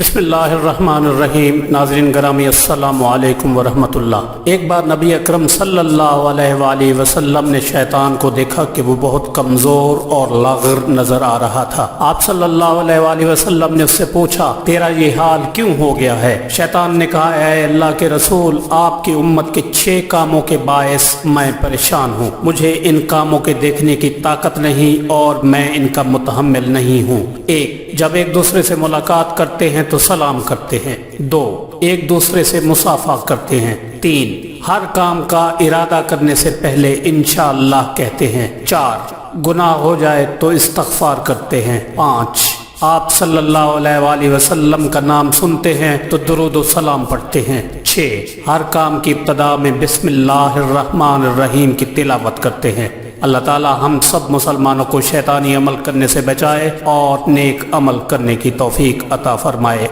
बिस्मिल्लाहिर्रहमानिर्रहीम। नाज़रीन गरामी अस्सलामु अलैकुम वरहमतुल्लाह। एक बार नबी अकरम सल्लल्लाहु अलैहि वसल्लम ने शैतान को देखा कि वो बहुत कमज़ोर और लाग़िर नज़र आ रहा था। आप सल्लल्लाहु अलैहि वसल्लम ने उससे पूछा, तेरा ये हाल क्यों हो गया है? शैतान ने कहा, ऐ अल्लाह के रसूल, आपकी उम्मत के 6 कामों के बायस मैं परेशान हूँ। मुझे इन कामों के देखने की ताकत नहीं और मैं इनका मुतहम्मिल नहीं हूँ। 1, जब एक दूसरे से मुलाकात करते हैं तो सलाम करते हैं। 2, एक दूसरे से मुसाफा करते हैं। 3, हर काम का इरादा करने से पहले इंशाअल्लाह कहते हैं। 4, गुनाह हो जाए तो इस्तग़फ़ार करते हैं। 5, आप सल्लल्लाहु अलैहि वसल्लम का नाम सुनते हैं तो दुरूद व सलाम पढ़ते हैं। 6, हर काम की इब्तिदा में बिस्मिल्लाहिर्रहमानिर्रहीम की तिलावत करते हैं। अल्लाह ताला हम सब मुसलमानों को शैतानी अमल करने से बचाए और नेक अमल करने की तौफीक अता फरमाए।